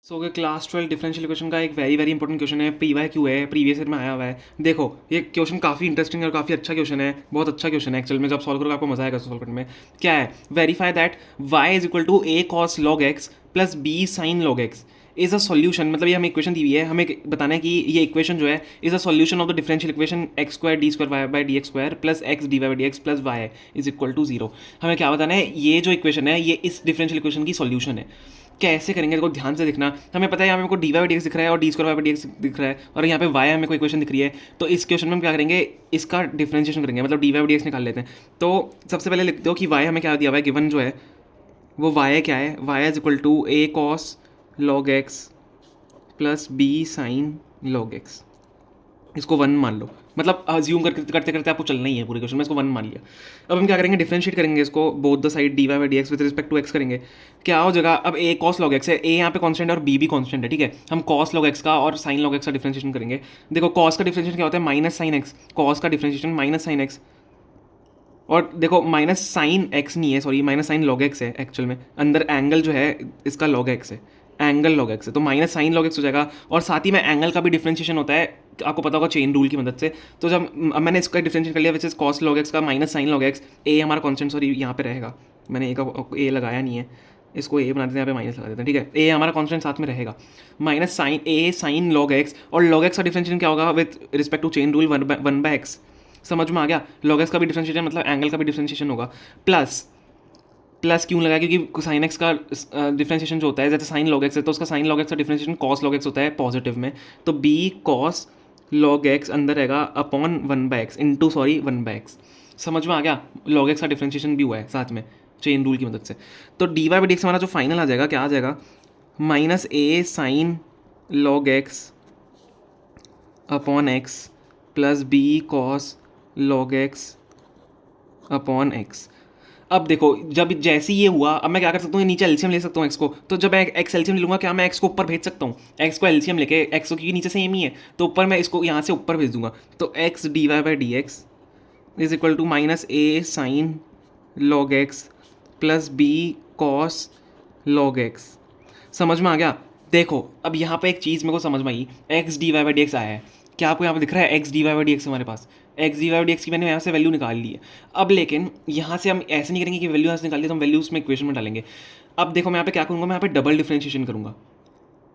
सो अगर class 12 differential equation का एक वेरी वेरी इंपॉर्टेंट क्वेश्चन है, पी वाई क्यू है, प्रीवियस ईयर में आया हुआ है। देखो ये क्वेश्चन काफ़ी इंटरेस्टिंग और काफ़ी अच्छा क्वेश्चन है, बहुत अच्छा क्वेश्चन है एक्चुअल में। जब सॉल्व करोगे आपको मजा आएगा सॉल्व करने में। क्या है? Verify that y is equal to a cos log x plus b sine log x is a solution. मतलब ये हमें इक्वेशन दी हुई है, हमें बताना है कि ये इक्वेशन जो है is a solution of the differential equation x square d square y by d x square plus x d y by d x plus y is equal to zero. हमें क्या बताना है? ये जो इक्वेशन है ये इस डिफरेंशियल इक्वेशन की सॉल्यूशन है। कैसे करेंगे? देखो ध्यान से देखना। हमें पता है यहाँ पे मेरे को डी वाई डी एक्स दिख रहा है और d square y by d x दिख रहा है, और यहाँ पे वाई हमें कोई इक्वेशन दिख रही है। तो इस क्वेश्चन में हम क्या करेंगे? इसका डिफरेंशिएशन करेंगे, मतलब d y by d x निकाल लेते हैं। तो सबसे पहले लिख दो कि वाई हमें क्या दिया हुआ है, गिवन जो है वो वाई क्या है। Y is equal to a cos log x plus b sine log x. इसको वन मान लो, मतलब अज्यूम करते करते आपको चलना ही है पूरे क्वेश्चन में। इसको वन मान लिया। अब हम क्या करेंगे? डिफरेंशिएट करेंगे इसको both the side d y by d x with respect to x करेंगे। क्या हो जाएगा? अब ए कॉस लॉग एक्स है, ए यहाँ पे कॉन्स्टेंट है और बी भी कॉन्स्टेंट है, ठीक है। हम कॉस लॉग एक्स का और साइन लॉग एक्स का डिफरेंशिएशन करेंगे। देखो कॉस का डिफरेंशिएशन क्या होता है? Minus sine x. कॉस का डिफरेंशिएशन माइनस साइन एक्स। और देखो माइनस साइन एक्स नहीं है, sorry, minus sign log x है एक्चुअल में। अंदर एंगल जो है इसका लॉग एक्स है, एंगल लॉग एक्स है, तो माइनस साइन लॉग एक्स हो जाएगा। और साथ ही में एंगल का भी डिफरेंशिएशन होता है, आपको पता होगा, चेन रूल की मदद से। तो जब अब मैंने इसका डिफरेंशिएशन कर लिया which is cos log x का माइनस साइन लॉग एक्स, ए हमारा कॉन्स्टेंट, सॉरी यहाँ पे रहेगा, मैंने ए का ए लगाया नहीं है, इसको ए बना देते हैं, यहाँ पे माइनस लगा देते हैं, ठीक है। ए हमारा कॉन्स्टेंट साथ में रहेगा, माइनस साइन ए साइन लॉग एक्स। और लॉग एक्स का डिफरेंशिएशन क्या होगा with respect to chain rule? One by x. समझ में आ गया? लॉग एक्स का भी डिफरेंशिएशन मतलब एंगल का भी डिफरेंशिएशन होगा। प्लस प्लस क्यों लगाया? क्योंकि साइन एक्स का डिफरेंशिएशन जो होता है, जैसे साइन लॉग एक्स है तो उसका साइन लॉग एक्स का डिफरेंशिएशन कॉस लॉग एक्स होता है पॉजिटिव में। तो बी कॉस लॉग एक्स अंदर रहेगा upon one by x into, sorry, one by x. समझ में आ गया? लॉग एक्स का डिफरेंशिएशन भी हुआ है साथ में चेन रूल की मदद से। तो d y by d x हमारा जो फाइनल आ जाएगा, क्या आ जाएगा? Minus a sine log x upon x plus b cos log x upon x. अब देखो जब जैसे ये हुआ, अब मैं क्या कर सकता हूँ? नीचे एलसीएम ले सकता हूँ एक्स को। तो जब मैं एक्स एलसीएम ले लूँगा, क्या मैं एक्स को ऊपर भेज सकता हूँ? एक्स को एलसीएम लेके, एक्स को क्योंकि नीचे सेम ही है, तो ऊपर मैं इसको यहाँ से ऊपर भेज दूंगा। तो x d y by d x is equal to minus a sine log x plus b cos log x. समझ में आ गया? देखो अब यहाँ पे एक चीज़ मेरे को समझ में आई, x d y by d x आया है। क्या आपको यहाँ पे दिख रहा है? X d y by d x हमारे पास, x d y by d x की मैंने यहाँ से वैल्यू निकाल ली है। अब लेकिन यहाँ से हम ऐसे नहीं करेंगे कि वैल्यू यहाँ से निकाल ली तो हम वैल्यू उसमें इक्वेशन में डालेंगे। अब देखो मैं यहाँ पे क्या करूँगा? मैं यहाँ पे डबल डिफरेंशिएशन करूँगा।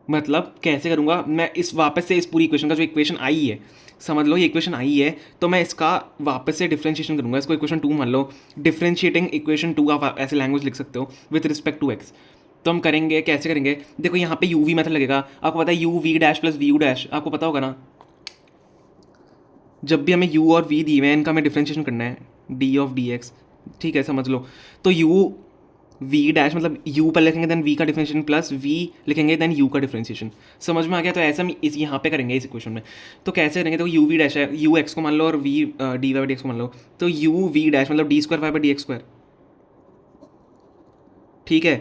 मतलब कैसे करूँगा? मैं इस वापस से इस पूरी इक्वेशन का जो इक्वेशन आई है, समझ लो ये इक्वेशन आई है, तो मैं इसका वापस से डिफरेंशिएशन करूँगा। इसको इक्वेशन टू मान लो, डिफरेंशिएटिंग इक्वेशन टू आप ऐसे लैंग्वेज लिख सकते हो विथ रिस्पेक्ट टू एक्स। तो हम करेंगे, कैसे करेंगे? देखो यहाँ पे यू वी मेथड लगेगा। आपको पता है u v dash plus v u dash, आपको पता होगा ना। जब भी हमें u और v दिए हुए हैं, इनका हमें डिफरेंशिएशन करना है, d ऑफ डी एक्स, ठीक है, समझ लो। तो u v डैश मतलब u पर लिखेंगे देन v का डिफरेंशिएशन प्लस v लिखेंगे देन u का डिफरेंशिएशन। समझ में आ गया? तो ऐसा हम इस यहाँ पे करेंगे इस इक्वेशन में। तो कैसे करेंगे? तो u v डैश है, u x को मान लो और v d y by d x को मान लो। तो u v डैश मतलब d square y by d x square, ठीक है,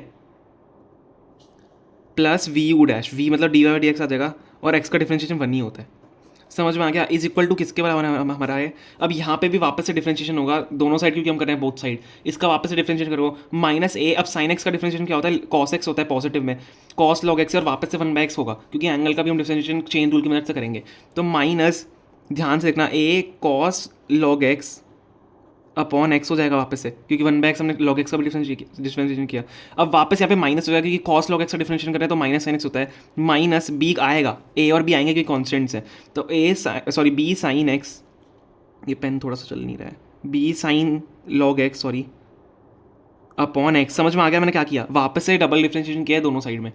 plus v u dash, v मतलब d y by d x आ जाएगा, और x का डिफरेंशिएशन वन ही होता है। समझ में आ गया? इज इक्वल टू किसके बराबर हमारा है? अब यहाँ पे भी वापस से डिफरेंशिएशन होगा दोनों साइड, क्योंकि हम कर रहे हैं बोथ साइड। इसका वापस से डिफरेंशिएशन करो, माइनस ए। अब साइन एक्स का डिफरेंशिएशन क्या होता है? कॉस एक्स होता है पॉजिटिव में, कॉस लॉग एक्स, और वापस से वन बाय एक्स होगा, क्योंकि एंगल का भी हम डिफरेंशिएशन चेन रूल की मदद से करेंगे। तो माइनस, ध्यान से देखना, a cos log x upon x हो जाएगा वापस से, क्योंकि वन बाय एक्स हमने लॉग एक्स का भी डिफरेंशिएशन किया। अब वापस यहाँ पे माइनस हो जाएगा, क्योंकि कॉस लॉग एक्स का डिफरेंशिएशन करें तो माइनस साइन एक्स होता है। माइनस बी आएगा, ए और बी आएंगे क्योंकि कॉन्स्टेंट्स हैं। तो a sorry b sine x, ये पेन थोड़ा सा चल नहीं रहा है, b sine log x, sorry, upon x. समझ में आ गया मैंने क्या किया? वापस से डबल डिफरेंशिएशन किया है दोनों साइड में।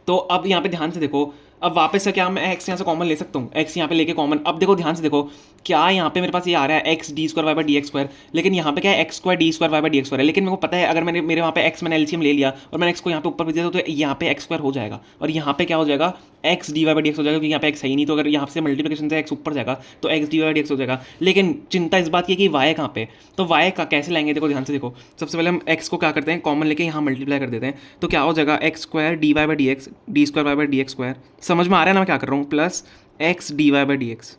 तो अब यहाँ पे ध्यान से देखो, अब वापस से क्या मैं एक्स यहाँ से कॉमन ले सकता हूँ? एक्स यहाँ पे लेके कॉमन। अब देखो ध्यान से देखो, क्या यहाँ पे मेरे पास ये आ रहा है x d square y by d x square, लेकिन यहाँ पे क्या है? X square d square y by d x square है। लेकिन मेरे को पता है अगर मेरे वहाँ पे एक्स मैंने एलसीएम ले लिया और मैंने एक्स को यहाँ पे ऊपर भेज दिया, तो यहाँ पे एक्स स्क्वायर हो जाएगा, और यहाँ पे क्या हो जाएगा? X d y by d x हो जाएगा, क्योंकि यहाँ पे एक्स है ही नहीं। तो अगर यहाँ से मल्टीप्लिकेशन से एक्स ऊपर जाएगा तो x d y by d x हो जाएगा। लेकिन चिंता इस बात की कि वाई कहाँ पे? तो वाई का कैसे लाएंगे? देखो ध्यान से देखो, सबसे पहले हम एक्स को क्या करते हैं? कॉमन लेके यहाँ मल्टीप्लाई कर देते हैं। तो क्या हो जाएगा? X square d y by d x, d square y by d x square. समझ में आ रहा है ना मैं क्या कर रहा हूँ? Plus x d y by d x.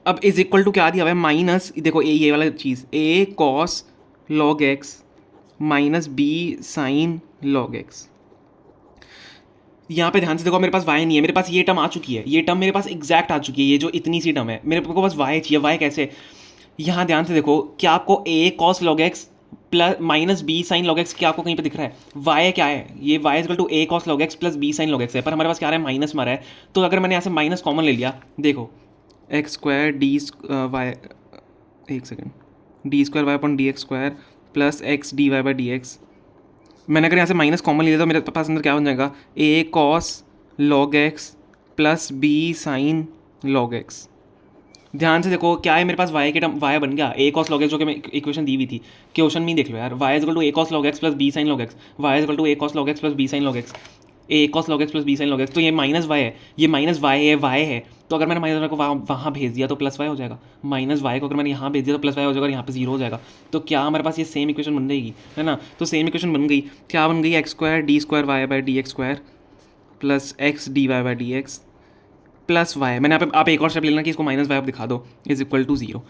अब इज इक्वल टू क्या दिया हुआ है? माइनस, देखो ये वाला चीज़, a cos log x minus b sine log x. यहाँ पे ध्यान से देखो, मेरे पास वाई नहीं है, मेरे पास ये टर्म आ चुकी है, ये टर्म मेरे पास एग्जैक्ट आ चुकी है, ये जो इतनी सी टर्म है, मेरे को बस वाई चाहिए। वाई कैसे? यहाँ ध्यान से देखो, क्या आपको a cos log x plus minus b sine log x क्या आपको कहीं पे दिख रहा है? वाई क्या है? ये y is equal to a cos log x plus b sine log x है, पर हमारे पास क्या आ रहा है? माइनस मारा है। तो अगर मैंने यहाँ से माइनस कॉमन ले लिया, देखो एक्स स्क्वायर डी वाई, एक second, d square y upon d x square plus x d y by d x. मैंने अगर यहाँ से माइनस कॉमन लिया तो मेरे पास अंदर क्या बन जाएगा? A cos log x plus b sine log x. ध्यान से देखो क्या है मेरे पास, वाई के टर्म वाई बन गया ए कॉस लॉग एक्स, जो कि मैं इक्वेशन दी हुई थी, क्वेश्चन में ही देख लो यार। Y is equal to a cos log x plus b sine log x, y is equal to a cos log x plus b sine log x, a cos log x plus b sine log x. तो ये minus Y है, ये minus Y है, Y है। तो अगर मैंने minus Y को वहाँ भेज दिया तो प्लस वाई हो जाएगा, माइनस वाई को अगर मैंने यहाँ भेज दिया तो प्लस वाई हो जाएगा, और यहाँ पे जीरो हो जाएगा। तो क्या हमारे पास ये सेम इक्वेशन बन जाएगी, है ना? तो सेम इक्वेशन बन गई, क्या बन गई? X square d square y by d x square plus x d y by d x plus y. मैंने यहाँ पे, आप एक और स्टेप ले लेना कि इसको माइनस वाई आप दिखा दो, इज इक्वल टू जीरो।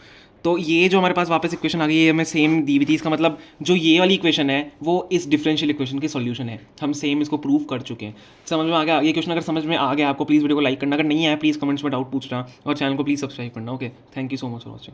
तो ये जो हमारे पास वापस इक्वेशन आ गई, ये हमें सेम दी हुई थी। इसका मतलब जो ये वाली इक्वेशन है वो इस डिफरेंशियल इक्वेशन की सॉल्यूशन है, हम सेम इसको प्रूव कर चुके हैं। समझ में आ गया ये क्वेश्चन? अगर समझ में आ गया आपको, प्लीज़ वीडियो को लाइक करना, अगर नहीं आया प्लीज़ कमेंट्स में डाउट पूछना, और चैनल को प्लीज़ सब्सक्राइब करना। Okay, thank you so much for watching.